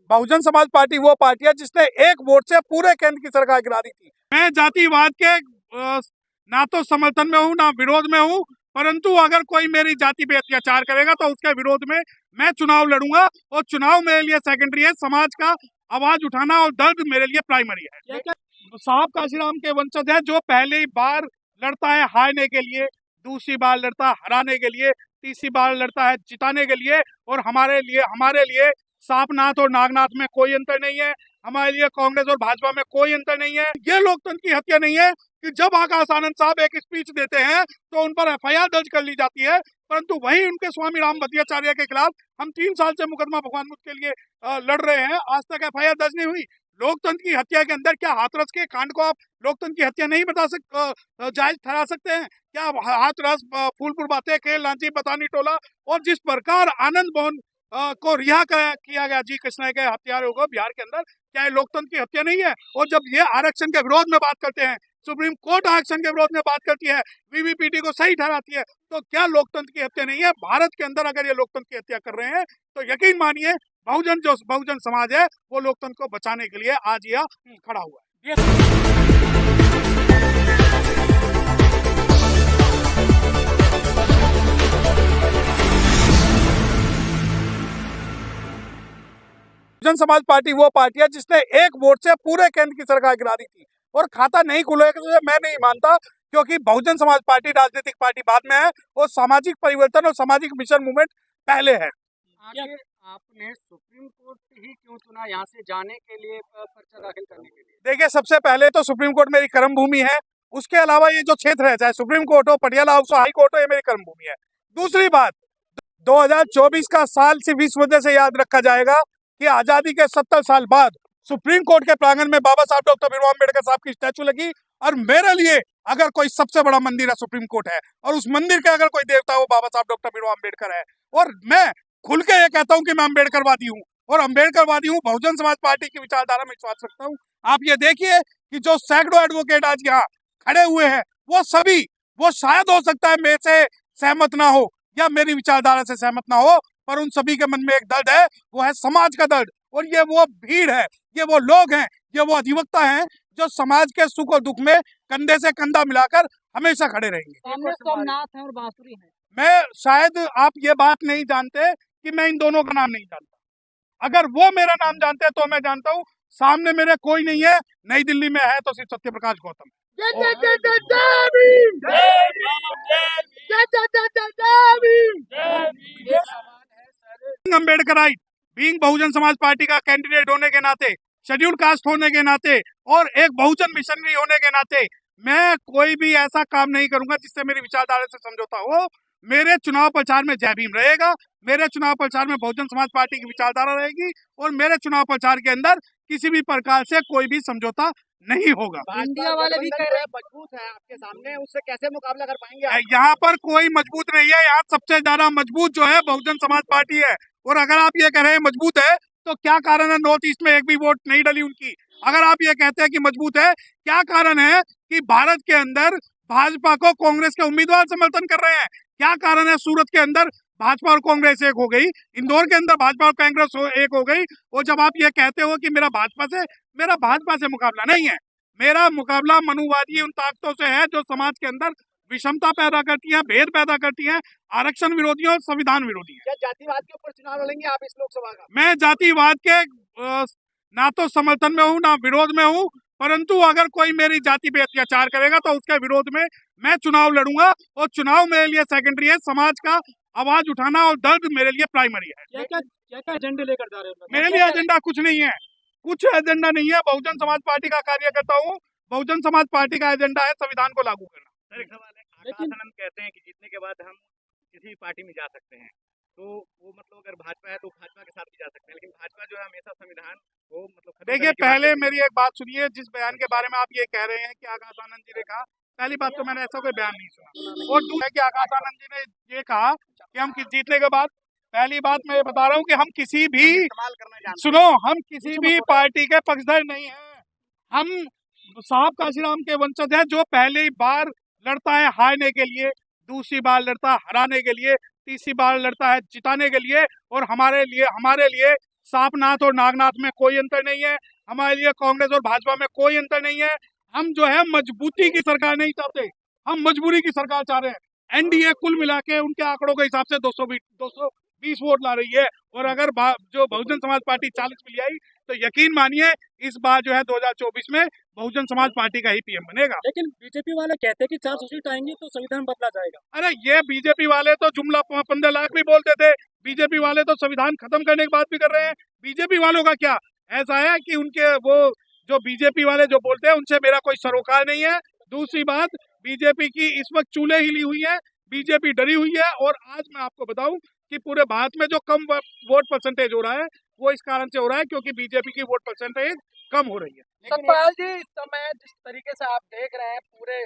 Bahujan Samaj party वो party है जिसने एक वोट से पूरे केंद्र की सरकार गिरा दी थी। मैं जातिवाद के ना तो समर्थन में हूँ ना विरोध में हूँ, परंतु अगर कोई मेरी जाति पे अत्याचार करेगा तो उसके विरोध में मैं चुनाव लड़ूंगा। और चुनाव मेरे लिए सेकेंडरी है, समाज का आवाज उठाना और दर्द मेरे लिए प्राइमरी है। साहब काशीराम के वंशज है जो पहली बार लड़ता है हारने के लिए, दूसरी बार लड़ता है हराने के लिए, तीसरी बार लड़ता है जिताने के लिए। और हमारे लिए सापनाथ और नागनाथ में कोई अंतर नहीं है, हमारे लिए कांग्रेस और भाजपा में कोई अंतर नहीं है। ये लोकतंत्र की हत्या नहीं है कि जब आकाश आनंद साहब एक स्पीच देते हैं तो उन पर एफआईआर दर्ज कर ली जाती है, परंतु वही उनके स्वामी राम भद्राचार्य के खिलाफ हम 3 साल से मुकदमा भगवान बुद्ध के लिए लड़ रहे हैं, आज तक एफआईआर दर्ज नहीं हुई। लोकतंत्र की हत्या के अंदर क्या हाथरस के कांड को आप लोकतंत्र की हत्या नहीं बता जायज ठहरा सकते हैं? क्या हाथरस, फूलपुर बातें, खेल लांची, बतानी टोला और जिस प्रकार आनंद मोहन को रिहा किया गया जी कृष्णा के हत्यारों को बिहार के अंदर, क्या ये लोकतंत्र की हत्या नहीं है? और जब ये आरक्षण के विरोध में बात करते हैं, सुप्रीम कोर्ट आरक्षण के विरोध में बात करती है, वीवीपीटी को सही ठहराती है, तो क्या लोकतंत्र की हत्या नहीं है? भारत के अंदर अगर ये लोकतंत्र की हत्या कर रहे हैं तो यकीन मानिए बहुजन समाज है वो लोकतंत्र को बचाने के लिए आज यह खड़ा हुआ है। बहुजन समाज पार्टी वो पार्टी है जिसने एक वोट से पूरे केंद्र की सरकार गिरा दी थी। और खाता नहीं खुलेगा तो मैं नहीं मानता, क्योंकि बहुजन समाज पार्टी राजनीतिक पार्टी बाद में है और सामाजिक परिवर्तन और सामाजिक मिशन मूवमेंट पहले है। आखिर आपने सुप्रीम कोर्ट ही क्यों चुना यहाँ से जाने के लिए, पर्चा दाखिल करने के लिए? देखिए, सबसे पहले तो सुप्रीम कोर्ट मेरी कर्म भूमि है, उसके अलावा ये जो क्षेत्र है, चाहे सुप्रीम कोर्ट हो, पटियाला हाउस हो, हाई कोर्ट हो, ये मेरी कर्म भूमि है। दूसरी बात, 2024 का साल सिर्फ इस वजह से याद रखा जाएगा कि आजादी के 70 साल बाद सुप्रीम कोर्ट के प्रांगण में बाबा साहब डॉक्टर भीमराव अम्बेडकर साहब की स्टैचू लगी। और मेरे लिए अगर कोई सबसे बड़ा मंदिर है सुप्रीम कोर्ट है, और उस मंदिर के अगर कोई देवता हो बाबा साहब डॉक्टर भीमराव अम्बेडकर है। और मैं खुल के ये कहता हूँ कि मैं अम्बेडकरवादी हूँ, और अम्बेडकरवादी हूँ, बहुजन समाज पार्टी की विचारधारा में विश्वास रखता हूँ। आप ये देखिए कि जो सैकड़ों एडवोकेट आज यहाँ खड़े हुए हैं, वो सभी, वो शायद हो सकता है मेरे से सहमत ना हो या मेरी विचारधारा से सहमत ना हो, पर उन सभी के मन में एक दर्द है, वो है समाज का दर्द। और ये वो भीड़ है, ये वो लोग हैं, ये वो अधिवक्ता हैं जो समाज के सुख और दुख में कंधे से कंधा मिलाकर हमेशा खड़े रहेंगे। सामने सोमनाथ है और बांसुरी है। मैं, शायद आप ये बात नहीं जानते कि मैं इन दोनों का नाम नहीं जानता। अगर वो मेरा नाम जानते हैं तो मैं जानता हूँ। सामने मेरे कोई नहीं है, नई दिल्ली में है तो सिर्फ सत्य प्रकाश गौतम। अम्बेडकराइट, बीइंग बहुजन समाज पार्टी का कैंडिडेट होने के नाते, शेड्यूल कास्ट होने के नाते और एक बहुजन मिशनरी होने के नाते, मैं कोई भी ऐसा काम नहीं करूंगा जिससे मेरी विचारधारा से समझौता हो। मेरे चुनाव प्रचार में जय भीम रहेगा, मेरे चुनाव प्रचार में बहुजन समाज पार्टी की विचारधारा रहेगी, और मेरे चुनाव प्रचार के अंदर किसी भी प्रकार से कोई भी समझौता नहीं होगा। इंडिया वाले भी कह रहे हैं मजबूत है आपके सामने, उससे कैसे मुकाबला कर पाएंगे आप? यहाँ पर कोई मजबूत नहीं है, यहाँ सबसे ज्यादा मजबूत जो है बहुजन समाज पार्टी है। और अगर आप ये कह रहे हैं मजबूत है, तो क्या कारण है नॉर्थ ईस्ट में एक भी वोट नहीं डली उनकी? अगर आप ये कहते हैं कि मजबूत है, क्या कारण है कि भारत के अंदर भाजपा को कांग्रेस के उम्मीदवार समर्थन कर रहे हैं? क्या कारण है सूरत के अंदर भाजपा और कांग्रेस एक हो गई, इंदौर के अंदर भाजपा और कांग्रेस एक हो गई? और जब आप ये कहते हो कि मेरा भाजपा से मुकाबला नहीं है, मेरा मुकाबला मनुवादी उन ताकतों से है जो समाज के अंदर विषमता पैदा करती हैं, भेद पैदा करती हैं, आरक्षण विरोधी और संविधान विरोधी है। क्या जातिवाद के ऊपर चुनाव लड़ेंगे आप इस लोकसभा का? मैं जातिवाद के ना तो समर्थन में हूँ ना विरोध में हूँ, परंतु अगर कोई मेरी जाति पे अत्याचार करेगा तो उसके विरोध में मैं चुनाव लड़ूंगा। और चुनाव मेरे लिए सेकेंडरी है, समाज का आवाज उठाना और दर्द मेरे लिए प्राइमरी है। क्या एजेंडे लेकर जा रहे हैं? मेरे लिए एजेंडा कुछ नहीं है, कुछ एजेंडा नहीं है। बहुजन समाज पार्टी का कार्यकर्ता हूँ, बहुजन समाज पार्टी का एजेंडा है संविधान को लागू करना। सर, एक सवाल है, आकाश आनंद कहते हैं कि जीतने के बाद हम किसी भी पार्टी में जा सकते हैं, तो वो मतलब अगर भाजपा है तो भाजपा के साथ भी जा सकते हैं, लेकिन भाजपा जो है हमेशा संविधान को मतलब देखिए, पहले मेरी एक बात सुनिए, जिस बयान के बारे में आप ये कह रहे हैं कि आकाश आनंद जी ने कहा, पहली बात तो मैंने ऐसा कोई बयान नहीं सुना। और दूसरा है कि आकाश आनंद जी ने ये कहा कि हम जीतने के बाद, पहली बात मैं ये बता रहा हूँ कि हम किसी भी, सुनो, हम किसी भी पार्टी के पक्षधर नहीं है। हम साहब काशीराम के वंशज हैं जो पहली बार लड़ता है हारने के लिए, दूसरी बार लड़ता है हराने के लिए, तीसरी बार लड़ता है जिताने के लिए। और हमारे लिए सांपनाथ और नागनाथ में कोई अंतर नहीं है, हमारे लिए कांग्रेस और भाजपा में कोई अंतर नहीं है। हम जो है मजबूती की सरकार नहीं चाहते, हम मजबूरी की सरकार चाह रहे हैं। एनडीए कुल मिला के उनके आंकड़ों के हिसाब से 220 वोट ला रही है, और अगर जो बहुजन समाज पार्टी 40 में ले आई तो यकीन मानिए इस बार जो है 2024 में बहुजन समाज पार्टी का ही पीएम बनेगा। लेकिन बीजेपी वाले कहते हैं कि 400 सीट आएंगी तो संविधान बदला जाएगा। अरे ये बीजेपी वाले तो जुमला 15 लाख भी बोलते थे, बीजेपी वाले तो संविधान खत्म करने की बात भी कर रहे हैं। बीजेपी वालों का क्या ऐसा है कि उनके वो जो बीजेपी वाले जो बोलते हैं उनसे मेरा कोई सरोकार नहीं है। दूसरी बात, बीजेपी की इस वक्त चूल्हे हिली हुई है, बीजेपी डरी हुई है, और आज मैं आपको बताऊं कि पूरे भारत में जो कम वोट परसेंटेज हो रहा है वो इस कारण से हो रहा है क्योंकि बीजेपी की वोट परसेंटेज कम हो रही है। सतपाल जी, इस समय जिस तरीके से आप देख रहे हैं पूरे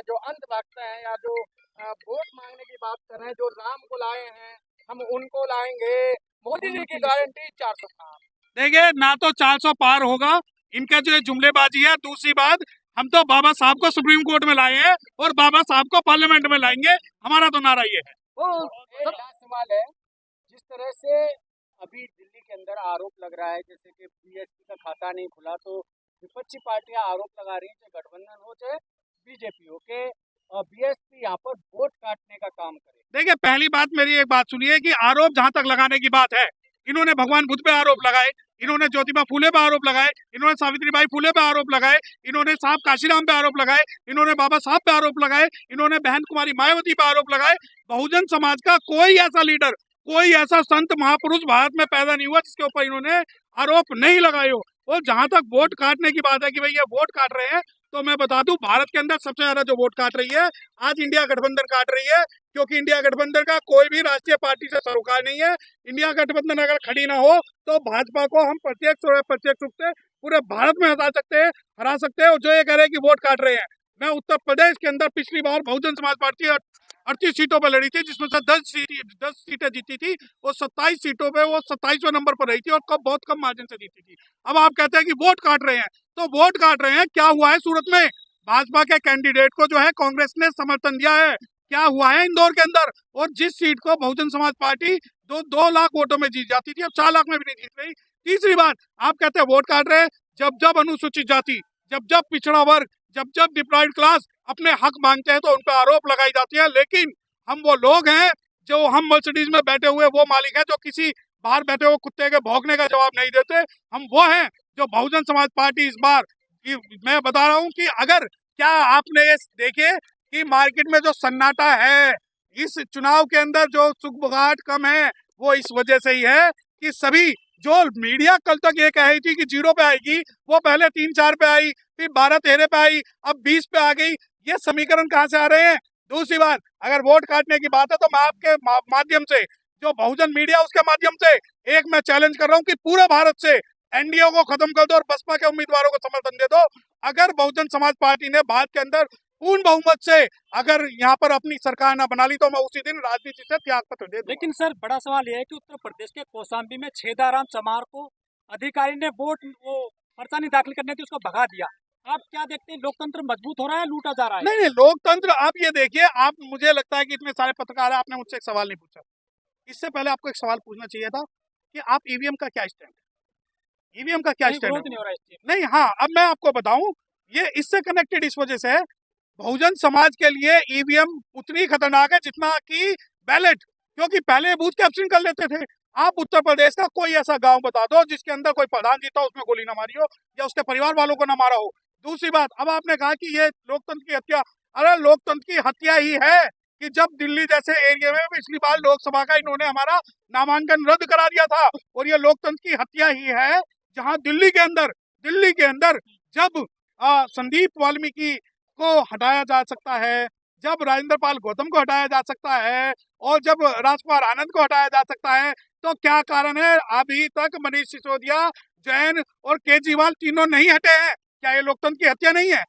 जो अंधभक्त हैं या जो वोट मांगने की बात कर रहे हैं, जो राम को लाए हैं हम उनको लाएंगे, मोदी जी की गारंटी 400 पार। देखिए ना तो 400 पार होगा, इनका जो जुमलेबाजी है। दूसरी बात, हम तो बाबा साहब को सुप्रीम कोर्ट में लाए हैं और बाबा साहब को पार्लियामेंट में लाएंगे, हमारा तो नारा ये है। वो एक लास्ट सवाल है, जिस तरह से अभी दिल्ली के अंदर आरोप लग रहा है जैसे कि बीएसपी का खाता नहीं खुला, तो विपक्षी पार्टियां आरोप लगा रही हैं चाहे गठबंधन हो चाहे बीजेपी हो के बीएसपी यहाँ पर वोट काटने का काम करे। देखिए पहली बात, मेरी एक बात सुनिए कि आरोप जहां तक लगाने की बात है, इन्होंने भगवान बुद्ध पे आरोप लगाए, इन्होंने ज्योतिबा फूले पे आरोप लगाए, इन्होंने सावित्रीबाई फूले पे आरोप लगाए, इन्होंने साहब काशीराम पे आरोप लगाए, इन्होंने बाबा साहब पे आरोप लगाए, इन्होंने बहन कुमारी मायावती पे आरोप लगाए। बहुजन समाज का कोई ऐसा लीडर, कोई ऐसा संत महापुरुष भारत में पैदा नहीं हुआ जिसके ऊपर इन्होंने आरोप नहीं लगाए हो। और जहां तक वोट काटने की बात है कि भाई ये वोट काट रहे हैं, तो मैं बता दूं भारत के अंदर सबसे ज्यादा जो वोट काट रही है आज इंडिया गठबंधन काट रही है, क्योंकि इंडिया गठबंधन का कोई भी राष्ट्रीय पार्टी से सरोकार नहीं है। इंडिया गठबंधन अगर खड़ी ना हो तो भाजपा को हम प्रत्यक्ष रूप से पूरे भारत में हरा सकते हैं। और जो ये कह रहे हैं कि वोट काट रहे हैं, मैं उत्तर प्रदेश के अंदर पिछली बार बहुजन समाज पार्टी 38 सीटों पर लड़ी थी, जिसमें से 10 सीटें जीती थी, और 27 सीटों पे वो 27वें नंबर पर रही थी और बहुत कम मार्जिन से जीती थी। अब आप कहते हैं कि वोट काट रहे हैं, तो वोट काट रहे हैं। क्या हुआ है सूरत में? भाजपा के कैंडिडेट को जो है कांग्रेस ने समर्थन दिया है। क्या हुआ है इंदौर के अंदर? और जिस सीट को बहुजन समाज पार्टी 2 लाख वोटों में जीत जाती थी, अब 4 लाख में भी नहीं जीत रही। तीसरी बात, आप कहते हैं वोट काट रहे हैं, जब अनुसूचित जाति, जब पिछड़ा वर्ग, जब डिप्राइड क्लास अपने हक मांगते हैं तो उन पर आरोप लगाई जाती है। लेकिन हम वो लोग हैं जो हम मर्सिडीज में बैठे हुए वो मालिक हैं जो किसी बाहर बैठे हुए कुत्ते के भौंकने का जवाब नहीं देते। हम वो हैं जो बहुजन समाज पार्टी इस बार, मैं बता रहा हूं कि अगर क्या आपने ये देखे कि मार्केट में जो सन्नाटा है इस चुनाव के अंदर, जो सुगबुगाहट कम है, वो इस वजह से ही है कि सभी जो मीडिया कल तक ये कह रही थी कि 0 पे आएगी, वो पहले 3-4 पे आई, फिर 12-13 पे आई, अब 20 पे आ गई। ये समीकरण कहाँ से आ रहे हैं? दूसरी बात, अगर वोट काटने की बात है तो मैं आपके माध्यम से, जो बहुजन मीडिया उसके माध्यम से एक मैं चैलेंज कर रहा हूँ कि पूरे भारत से एनडीए को खत्म कर दो और बसपा के उम्मीदवारों को समर्थन दे दो। अगर बहुजन समाज पार्टी ने भारत के अंदर पूर्ण बहुमत से अगर यहाँ पर अपनी सरकार ना बना ली तो मैं उसी दिन राजनीति से त्याग पत्र दे दूंगा। लेकिन सर बड़ा सवाल यह है कि उत्तर प्रदेश के कौशाम्बी में छेदाराम चमार को अधिकारी ने पर्चा नहीं दाखिल करने थी, उसको भगा दिया। आप क्या देखते हैं, लोकतंत्र मजबूत हो रहा है, लूटा जा रहा है? नहीं, लोकतंत्र, आप ये देखिए, आप, मुझे लगता है कि इतने सारे पत्रकार हैं, आपने मुझसे एक सवाल नहीं पूछा। इससे पहले आपको एक सवाल पूछना चाहिए था कि आप ईवीएम का क्या स्टैंड है, ईवीएम का क्या स्टैंड है? नहीं, हाँ, अब मैं आपको बताऊं, ये इससे कनेक्टेड इस वजह से है, बहुजन समाज के लिए ईवीएम उतनी खतरनाक है जितना कि बैलेट, क्योंकि पहले बूथ कैप्चरिंग कर लेते थे। आप उत्तर प्रदेश का कोई ऐसा गांव बता दो जिसके अंदर कोई प्रधान जीता हो, उसमें गोली ना मारी हो या उसके परिवार वालों को ना मारा हो। दूसरी बात, अब आपने कहा कि ये लोकतंत्र की हत्या, अरे लोकतंत्र की हत्या ही है कि जब दिल्ली जैसे एरिया में पिछली बार लोकसभा का इन्होंने हमारा नामांकन रद्द करा दिया था, और ये लोकतंत्र की हत्या ही है जहां दिल्ली के अंदर जब संदीप वाल्मीकि को हटाया जा सकता है, जब राजेंद्र पाल गौतम को हटाया जा सकता है, और जब राजकुमार आनंद को हटाया जा सकता है, तो क्या कारण है अभी तक मनीष सिसोदिया, जैन और केजरीवाल तीनों नहीं हटे हैं? क्या ये लोकतंत्र की हत्या नहीं है?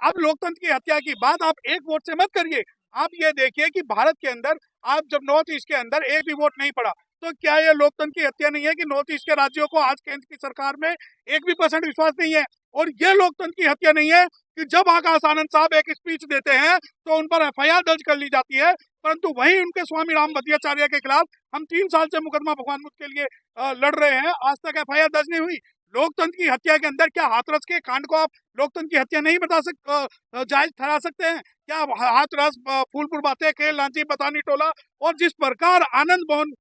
अब लोकतंत्र की हत्या की बात आप एक वोट से मत करिए। आप ये देखिए कि भारत के अंदर, आप जब नॉर्थ ईस्ट के अंदर एक भी वोट नहीं पड़ा, तो क्या ये लोकतंत्र की हत्या नहीं है कि नॉर्थ ईस्ट के राज्यों को आज केंद्र की सरकार में 1% विश्वास नहीं है? और ये लोकतंत्र की हत्या नहीं है कि जब आकाश आनंद साहब एक स्पीच देते हैं तो उन पर एफआईआर दर्ज कर ली जाती है, परंतु वहीं उनके स्वामी राम भद्राचार्य के खिलाफ हम 3 साल से मुकदमा भगवान बुद्ध के लिए लड़ रहे हैं, आज तक FIR दर्ज नहीं हुई। लोकतंत्र की हत्या के अंदर क्या हाथरस के कांड को आप लोकतंत्र की हत्या नहीं बता जायज ठहरा सकते हैं? क्या हाथरस, फूलपुर बातेखेल, लांची बतानी टोला और जिस प्रकार आनंद मोहन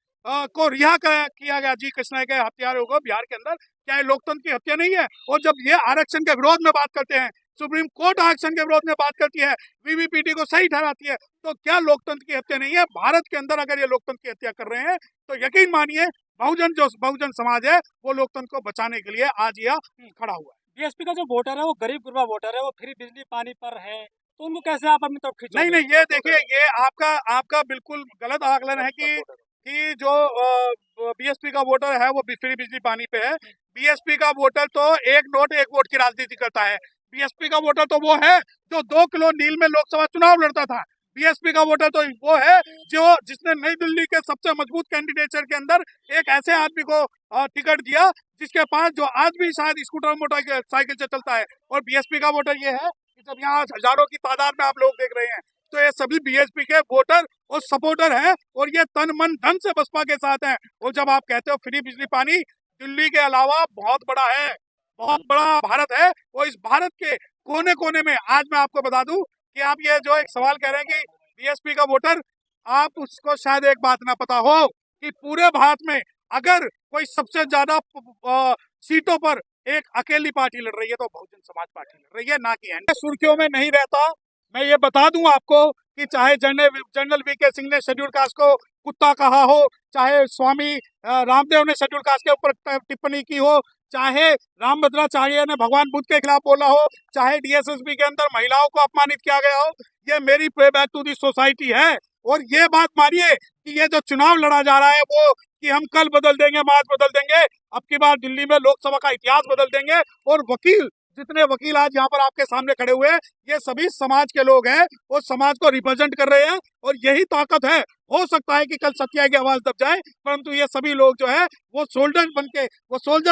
को रिहा किया गया जी कृष्णा के हत्यारों को बिहार के अंदर, क्या ये लोकतंत्र की हत्या नहीं है? और जब ये आरक्षण के विरोध में बात करते हैं, सुप्रीम कोर्ट आरक्षण के विरोध में बात करती है, VVPT को सही ठहराती है, तो क्या लोकतंत्र की हत्या नहीं है? भारत के अंदर अगर ये लोकतंत्र की हत्या कर रहे हैं तो यकीन मानिए बहुजन समाज है वो लोकतंत्र को बचाने के लिए आज यह खड़ा हुआ है। बीएसपी का जो वोटर है वो गरीब गुरबा वोटर है, वो फ्री बिजली पानी पर है, तो उनको कैसे आप अपनी तरफ खींचोगे? नहीं, ये देखिए, ये आपका बिल्कुल गलत आकलन है कि जो BSP का वोटर है वो फ्री बिजली पानी पे है। BSP का वोटर तो एक नोट एक वोट की राजनीति करता है। BSP का वोटर तो वो है जो 2 किलो नील में लोकसभा चुनाव लड़ता था। BSP का वोटर तो वो है जिसने नई दिल्ली के सबसे मजबूत कैंडिडेचर के अंदर एक ऐसे आदमी को टिकट दिया जिसके पास जो आज भी शायद स्कूटर मोटरसाइकिल से चलता है। और BSP का वोटर ये है कि जब यहाँ हजारों की तादाद में आप लोग देख रहे हैं तो ये सभी BSP के वोटर और सपोर्टर हैं और ये तन मन धन से बसपा के साथ हैं। और जब आप कहते हो फ्री बिजली पानी, दिल्ली के अलावा बहुत बड़ा है, बहुत बड़ा भारत है, और इस भारत के कोने कोने में आज मैं आपको बता दूं कि आप ये जो एक सवाल कह रहे हैं कि BSP का वोटर, आप उसको शायद एक बात ना पता हो कि पूरे भारत में अगर कोई सबसे ज्यादा सीटों पर एक अकेली पार्टी लड़ रही है तो बहुजन समाज पार्टी लड़ रही है, ना कि एनडीए। सुर्खियों में नहीं रहता। मैं ये बता दूं आपको कि चाहे जनरल VK सिंह ने शेड्यूल कास्ट को कुत्ता कहा हो, चाहे स्वामी रामदेव ने शेड्यूल कास्ट के ऊपर टिप्पणी की हो, चाहे रामभद्राचार्य ने भगवान बुद्ध के खिलाफ बोला हो, चाहे DSSB के अंदर महिलाओं को अपमानित किया गया हो, ये मेरी पे बैक टू दी सोसाइटी है। और ये बात मानिए कि ये जो चुनाव लड़ा जा रहा है वो कि हम कल बदल देंगे, आज बदल देंगे, अब की बार दिल्ली में लोकसभा का इतिहास बदल देंगे। और जितने वकील आज यहाँ पर आपके सामने खड़े हुए हैं, ये सभी समाज के लोग हैं और समाज को रिप्रेजेंट कर रहे हैं, और यही ताकत है। हो सकता है कि कल सत्या की आवाज दब जाए, परंतु ये सभी लोग जो है वो सोल्जर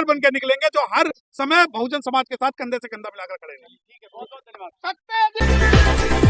बन के निकलेंगे जो हर समय बहुजन समाज के साथ कंधे से कंधा मिलाकर खड़े हैं। ठीक है, बहुत बहुत धन्यवाद।